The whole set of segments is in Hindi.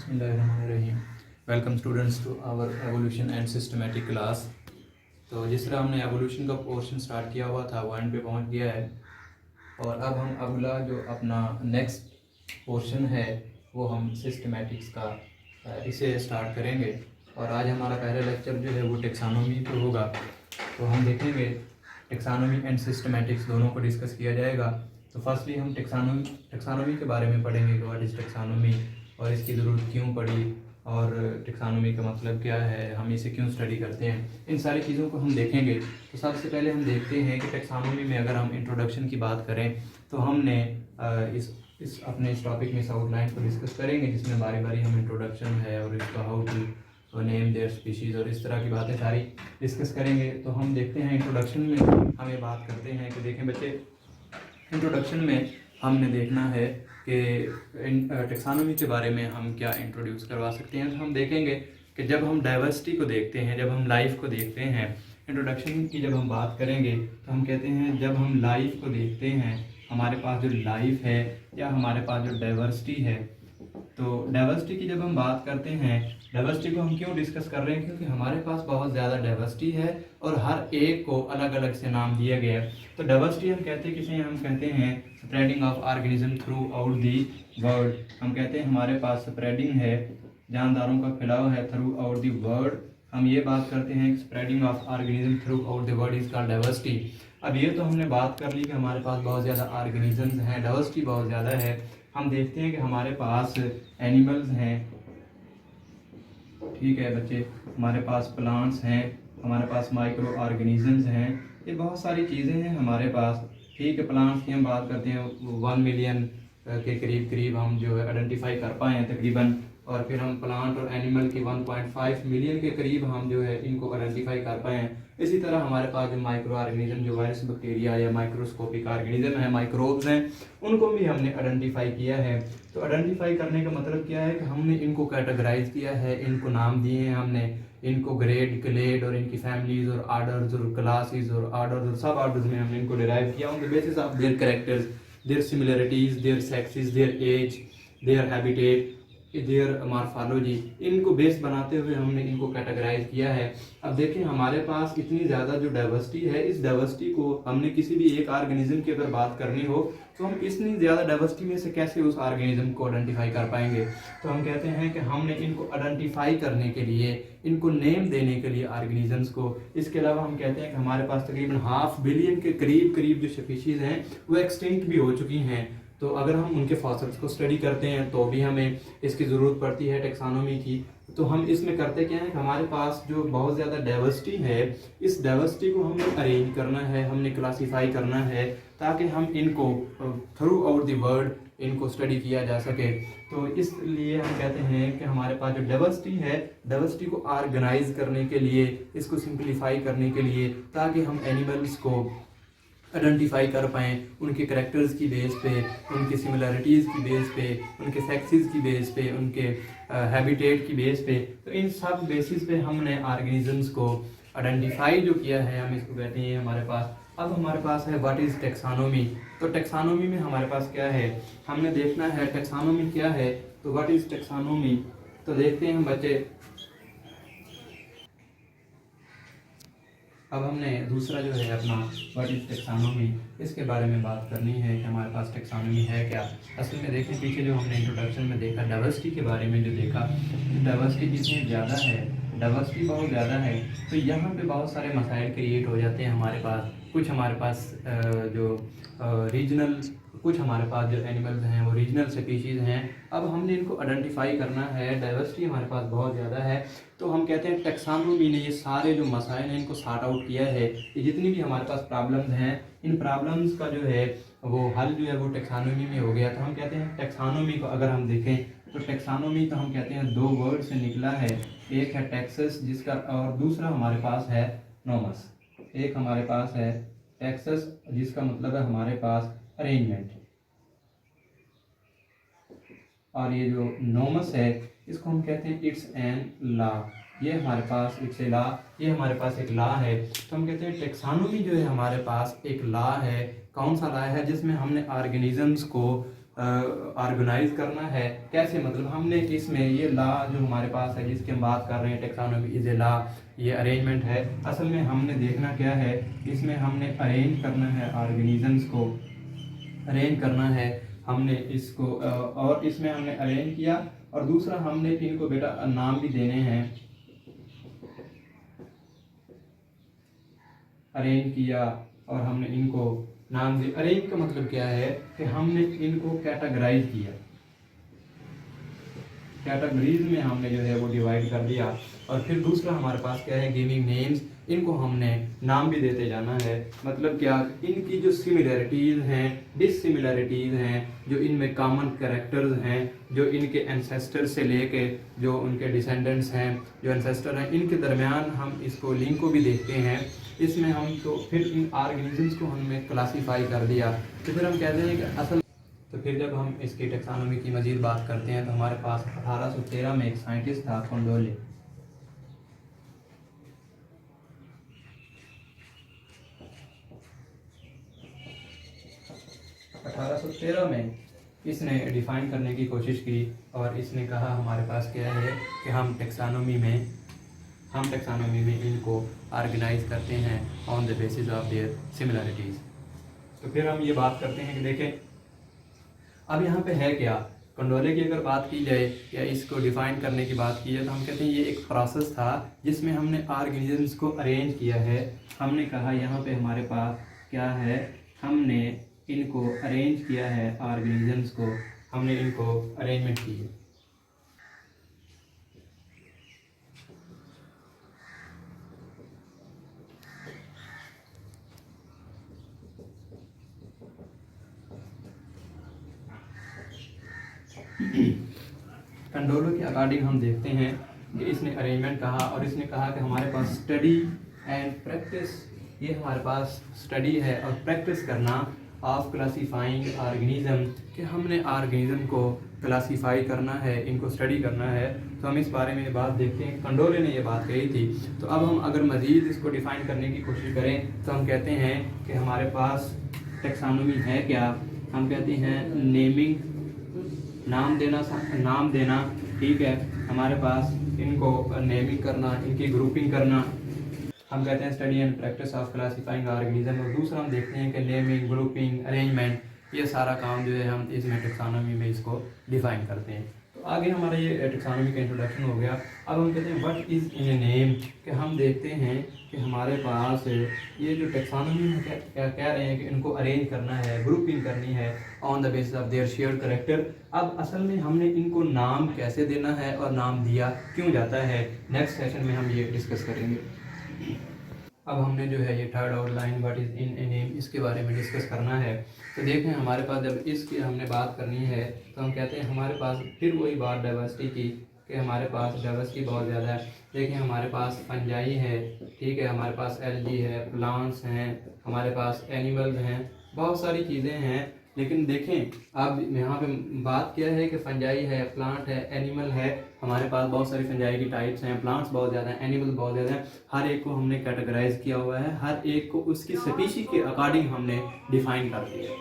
बिस्मिल्लाहिर्रहमानिर्रहीम। Welcome students to our evolution and systematic class. तो जिस तरह हमने एवोल्यूशन का पोर्शन स्टार्ट किया हुआ था वो एंड पे पहुंच गया है और अब हम अगला जो अपना नेक्स्ट पोर्शन है वो हम सिस्टमेटिक्स का इसे स्टार्ट करेंगे। और आज हमारा पहला लेक्चर जो है वो टेक्सानोमी पे होगा। तो हम देखेंगे टेक्सानोमी एंड सिस्टमेटिक्स दोनों को डिस्कस किया जाएगा। तो फर्स्टली हम टेक्सानोमी के बारे में पढ़ेंगे कि व्हाट इज़ टेक्सानोमी और इसकी ज़रूरत क्यों पड़ी और टेक्सानोमी का मतलब क्या है, हम इसे क्यों स्टडी करते हैं, इन सारी चीज़ों को हम देखेंगे। तो सबसे पहले हम देखते हैं कि टेक्सानोमी में अगर हम इंट्रोडक्शन की बात करें तो हमने इस अपने इस टॉपिक में इस आउटलाइन को डिस्कस करेंगे जिसमें बारी बारी हम इंट्रोडक्शन है और इसका how to name their species और इस तरह की बातें सारी डिस्कस करेंगे। तो हम देखते हैं इंट्रोडक्शन में हमें बात करते हैं कि देखें बच्चे, इंट्रोडक्शन में हमने देखना है कि टेक्सानोमी के बारे में हम क्या इंट्रोड्यूस करवा सकते हैं। तो हम देखेंगे कि जब हम डाइवर्सिटी को देखते हैं, जब हम लाइफ को देखते हैं, इंट्रोडक्शन की जब हम बात करेंगे तो हम कहते हैं जब हम लाइफ को देखते हैं, हमारे पास जो लाइफ है या हमारे पास जो डाइवर्सिटी है, तो डाइवर्सिटी की जब हम बात करते हैं, डाइवर्सिटी को हम क्यों डिस्कस कर रहे हैं, क्योंकि हमारे पास बहुत ज़्यादा डाइवर्सिटी है और हर एक को अलग अलग से नाम दिया गया है। तो डाइवर्सिटी हम कहते हैं किसे, हम कहते हैं spreading of organism through out the world. हम कहते हैं हमारे पास स्प्रेडिंग है, जानदारों का फैलाव है थ्रू आउट दी वर्ल्ड। हम ये बात करते हैं spreading of organism through out the world is called diversity. अब ये तो हमने बात कर ली कि हमारे पास बहुत ज़्यादा ऑर्गेनिजम्स हैं, डाइवर्सिटी बहुत ज़्यादा है। हम देखते हैं कि हमारे पास एनिमल्स हैं, ठीक है बच्चे, हमारे पास प्लांट्स हैं, हमारे पास माइक्रो ऑर्गेनिजम्स हैं, ये बहुत सारी चीज़ें हैं हमारे पास। ठीक है, प्लांट्स की हम बात करते हैं 1 मिलियन के करीब हम जो है आइडेंटिफाई कर पाए हैं तकरीबन, और फिर हम प्लांट और एनिमल की 1.5 मिलियन के करीब हम जो है इनको आइडेंटिफाई कर पाए हैं। इसी तरह हमारे पास जो माइक्रो ऑर्गेनिज्म, जो वायरस, बैक्टीरिया या माइक्रोस्कोपिक ऑर्गेनिज्म है, माइक्रोब्स हैं, उनको भी हमने आइडेंटिफाई किया है। तो आइडेंटिफाई करने का मतलब क्या है कि हमने इनको कैटेगराइज किया है, इनको नाम दिए हैं, हमने इनको ग्रेड, क्लेड और इनकी फैमिलीज और आर्डर्स और क्लासेस और आर्डर्स और सब आर्डर्स में हमने इनको डिराइव किया on the basis of their characters, their similarities, their sexes, their age, their habitat, their morphology. इनको बेस बनाते हुए हमने इनको कैटेगराइज किया है। अब देखें हमारे पास इतनी ज़्यादा जो डाइवर्सिटी है, इस डाइवर्सिटी को हमने किसी भी एक ऑर्गेनिज्म की अगर बात करनी हो तो हम इतनी ज़्यादा डाइवर्सिटी में से कैसे उस ऑर्गेनिज्म को आइडेंटिफाई कर पाएंगे। तो हम कहते हैं कि हमने इनको आइडेंटिफाई करने के लिए, इनको नेम देने के लिए ऑर्गेनिजम्स को, इसके अलावा हम कहते हैं कि हमारे पास तकरीबन 500 बिलियन के करीब जो स्पीशीज़ हैं वो एक्सटिंक्ट भी हो चुकी हैं। तो अगर हम उनके फॉसिल्स को स्टडी करते हैं तो भी हमें इसकी ज़रूरत पड़ती है टेक्सानोमी की। तो हम इसमें करते क्या है कि हमारे पास जो बहुत ज़्यादा डाइवर्सिटी है, इस डाइवर्सिटी को हमें अरेंज करना है, हमने क्लासीफाई करना है ताकि हम इनको थ्रू आउट द वर्ल्ड इनको स्टडी किया जा सके। तो इसलिए हम कहते हैं कि हमारे पास जो डाइवर्सिटी है, डाइवर्सिटी को ऑर्गेनाइज करने के लिए, इसको सिंप्लीफाई करने के लिए, ताकि हम एनिमल्स को आइडेंटिफाई कर पाएँ उनके करैक्टर्स की बेस पे, उनकी सिमिलरिटीज़ की बेस पे, उनके सेक्सेस की बेस पे, उनके हैबिटेट की बेस पे। तो इन सब बेसिस पे हमने ऑर्गेनिजम्स को आइडेंटिफाई जो किया है, हम इसको कहते हैं हमारे पास। अब हमारे पास है व्हाट इज़ टेक्सानोमी। तो टेक्सानोमी में हमारे पास क्या है, हमने देखना है टेक्सानोमी क्या है। तो व्हाट इज़ टेक्सानोमी, तो देखते हैं हम बच्चे। अब हमने दूसरा जो है अपना व्हाट इज टेक्सानोमी, इसके बारे में बात करनी है कि हमारे पास टेक्सानोमी है क्या। असल में देखें, पीछे जो हमने इंट्रोडक्शन में देखा डाइवर्सिटी के बारे में, जो देखा डाइवर्सिटी जितनी ज़्यादा है, डाइवर्सिटी बहुत ज़्यादा है, तो यहाँ पे बहुत सारे मसाइल क्रिएट हो जाते हैं हमारे पास। कुछ हमारे पास जो रीजनल, कुछ हमारे पास जो एनिमल्स हैं वो रीजनल स्पीशीज़ हैं। अब हमने इनको आइडेंटिफाई करना है, डाइवर्सिटी हमारे पास बहुत ज़्यादा है। तो हम कहते हैं टेक्सानोमी ने ये सारे जो मसाइल हैं इनको सॉर्ट आउट किया है। ये जितनी भी हमारे पास प्रॉब्लम्स हैं, इन प्रॉब्लम्स का जो है वो हल जो है वो टेक्सानोमी में हो गया। तो हम कहते हैं टेक्सानोमी को अगर हम देखें तो टेक्सानोमी तो हम कहते हैं 2 वर्ड से निकला है। एक है टेक्सस जिसका, और दूसरा हमारे पास है नोमस। एक हमारे पास है टेक्सस जिसका मतलब है हमारे पास अरेंजमेंट, और ये जो नोमस है इसको हम कहते हैं इट्स एन लॉ। ये हमारे पास इट्स ए लॉ, ये हमारे पास एक लॉ है। तो हम कहते हैं टेक्सानोमी जो है हमारे पास एक लॉ है। कौन सा लॉ है, जिसमें हमने ऑर्गेनिजम्स को ऑर्गेनाइज करना है। कैसे, मतलब हमने इसमें ये लॉ जो हमारे पास है जिसकी हम बात कर रहे हैं, टेक्सोनोमी इज ए लॉ, ये अरेंजमेंट है। असल में हमने देखना क्या है, इसमें हमने अरेंज करना है ऑर्गेनिजम्स को, अरेंज करना है हमने इसको, और इसमें हमने अरेंज किया, और दूसरा हमने इनको बेटा नाम भी देने हैं। अरेंज किया और हमने इनको नाम दिया। अरेंज का मतलब क्या है कि हमने इनको कैटेगराइज किया, कैटेगरीज में हमने जो है वो डिवाइड कर दिया। और फिर दूसरा हमारे पास क्या है, गिविंग नेम्स, इनको हमने नाम भी देते जाना है। मतलब क्या, इनकी जो सिमिलरिटीज़ हैं, डिससिमिलरिटीज़ हैं, जो इनमें कॉमन कैरेक्टर्स हैं, जो इनके एंसेस्टर से लेके जो उनके डिसेंडेंट्स हैं, जो एंसेस्टर हैं, इनके दरमियान हम इसको लिंक को भी देखते हैं। इसमें हम तो फिर इन ऑर्गेनिजम्स को हमने क्लासीफाई कर दिया, तो फिर हम कहते हैं कि असल, तो फिर जब हम इसकी टेक्सोनोमी की मज़ीद बात करते हैं तो हमारे पास 1813 में एक साइंटिस्ट था, कोंडोले। 1813 में इसने डिफ़ाइन करने की कोशिश की, और इसने कहा हमारे पास क्या है कि हम टेक्सोनोमी में इनको ऑर्गेनाइज करते हैं on the basis of there similarities. तो फिर हम ये बात करते हैं कि देखें अब यहाँ पे है क्या, कंडोले की अगर बात की जाए या इसको डिफ़ाइन करने की बात की जाए तो हम कहते हैं ये एक प्रोसेस था जिसमें हमने ऑर्गेनिजम्स को अरेंज किया है। हमने कहा यहाँ पे हमारे पास क्या है, हमने इनको अरेंज किया है, ऑर्गेनिजम्स को हमने इनको अरेंजमेंट की है। कंडोलो के अकॉर्डिंग हम देखते हैं कि इसने अरेंजमेंट कहा, और इसने कहा कि हमारे पास स्टडी एंड प्रैक्टिस, ये हमारे पास स्टडी है और प्रैक्टिस करना ऑफ क्लासीफाइंग ऑर्गेनिज्म, कि हमने ऑर्गेनिज्म को क्लासीफाई करना है, इनको स्टडी करना है। तो हम इस बारे में बात देखते हैं, कंडोले ने ये बात कही थी। तो अब हम अगर मज़ीद इसको डिफ़ाइन करने की कोशिश करें तो हम कहते हैं कि हमारे पास टेक्सोनोमी है क्या, हम कहते हैं नेमिंग, नाम देना, ठीक है। हमारे पास इनको नेमिंग करना, इनकी ग्रुपिंग करना, हम कहते हैं study and practice of classifying organism. और दूसरा हम देखते हैं कि नेमिंग, ग्रुपिंग, अरेंजमेंट, ये सारा काम जो है हम इसमें टेक्सोनोमी में इसको डिफ़ाइन करते हैं। तो आगे हमारा ये टेक्सोनोमी का इंट्रोडक्शन हो गया। अब हम कहते हैं what is in a name, कि हम देखते हैं कि हमारे पास ये जो टेक्सोनोमी में क्या कह रहे हैं कि इनको अरेंज करना है, ग्रुपिंग करनी है on the basis of there shared character. अब असल में हमने इनको नाम कैसे देना है और नाम दिया क्यों जाता है, नेक्स्ट सेशन में हम ये डिस्कस करेंगे। अब हमने जो है ये third outline what is in a name, इसके बारे में डिस्कस करना है। तो देखें हमारे पास जब इसकी हमने बात करनी है तो हम कहते हैं हमारे पास फिर वही बात डाइवर्सिटी की, कि हमारे पास डाइवर्सिटी बहुत ज़्यादा है। देखें हमारे पास फंजाई है, ठीक है, हमारे पास एल्गी है, प्लांट्स हैं, हमारे पास एनिमल्स हैं, बहुत सारी चीज़ें हैं। लेकिन देखें अब यहाँ पे बात क्या है कि फंजाई है, प्लांट है, एनिमल है, हमारे पास बहुत सारी फंजाई की टाइप्स हैं, प्लांट्स बहुत ज़्यादा हैं, एनिमल बहुत ज़्यादा हैं। हर एक को हमने कैटेगराइज किया हुआ है, हर एक को उसकी स्पीशीज के अकॉर्डिंग हमने डिफ़ाइन कर दिया है।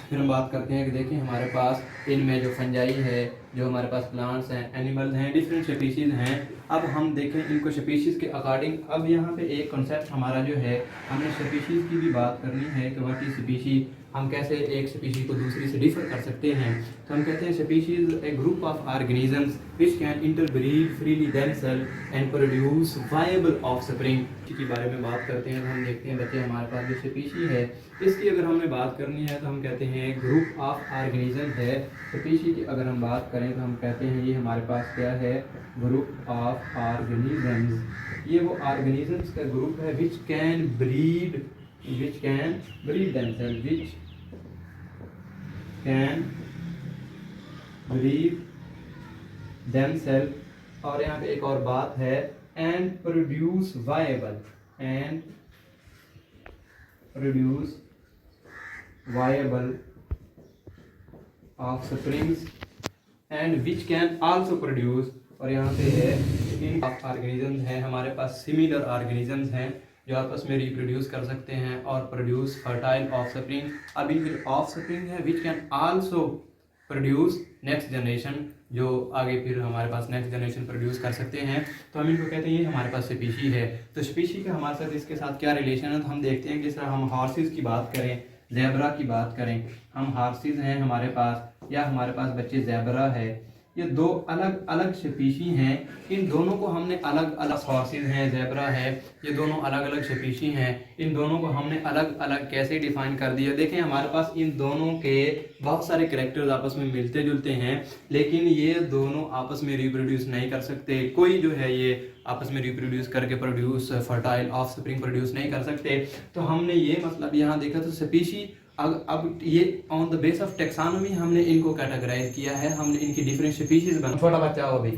फिर हम बात करते हैं कि देखिए हमारे पास इनमें जो फंजाई है, जो हमारे पास प्लांट्स हैं, एनिमल्स हैं, डिफरेंट स्पीशीज़ हैं। अब हम देखें इनको स्पीशीज़ के अकॉर्डिंग। अब यहाँ पे एक कॉन्सेप्ट हमारा जो है, हमें स्पीशीज़ की भी बात करनी है कि व्हाट इज स्पीशीज़, हम कैसे एक स्पीशीज़ को दूसरी से डिफर कर सकते हैं। तो हम कहते हैं species a group of organisms which can interbreed freely themselves and produce viable offspring के बारे में बात करते हैं। तो हम देखते हैं बच्चे हमारे पास जो स्पीशीज़ है इसकी अगर हमें बात करनी है तो हम कहते हैं ग्रुप ऑफ ऑर्गेनिज्म है। स्पीशीज़ की अगर हम बात करें तो हम कहते हैं ये हमारे पास क्या है, ग्रुप ऑफ ऑर्गेनिजम्स। ये वो ऑर्गेनिजम्स का ग्रुप है which can breed themselves, which can breed themselves। और यहाँ पे एक और बात है, and produce viable offsprings and which can also produce। और यहाँ पे है इन ऑर्गेनिजम्स हैं हमारे पास, सिमिलर ऑर्गेनिजम्स हैं जो आपस में रिप्रोड्यूस कर सकते हैं और प्रोड्यूस फर्टाइल ऑफस्प्रिंग। अब इनके ऑफस्प्रिंग है which can also produce next generation, जो आगे फिर हमारे पास नेक्स्ट जनरेशन प्रोड्यूस कर सकते हैं। तो हम इनको कहते हैं ये हमारे पास स्पीशी है। तो स्पीशी का हमारे साथ इसके साथ क्या रिलेशन है, तो हम देखते हैं कि जिस तरह हम हॉर्सेस की बात करें, ज़ेबरा की बात करें, हम हॉर्सेस हैं हमारे पास, या हमारे पास बच्चे ज़ेबरा है, ये दो अलग अलग स्पीशी हैं। इन दोनों को हमने अलग अलग, हॉर्सेस हैं, ज़ेबरा है, ये दोनों अलग अलग स्पीशी हैं। इन दोनों को हमने अलग अलग कैसे डिफाइन कर दिया। देखें हमारे पास इन दोनों के बहुत सारे कैरेक्टर्स आपस में मिलते जुलते हैं, लेकिन ये दोनों आपस में रिप्रोड्यूस नहीं कर सकते। कोई जो है ये आपस में रिप्रोड्यूस करके प्रोड्यूस फर्टाइल ऑफस्प्रिंग प्रोड्यूस नहीं कर सकते। तो हमने ये मतलब यहाँ देखा, तो स्पीशी अब ये ऑन द बेस ऑफ टेक्सानोमी हमने इनको कैटेगराइज किया है, हमने इनकी डिफरेंट स्पीशीज बना। छोटा बच्चा हो अभी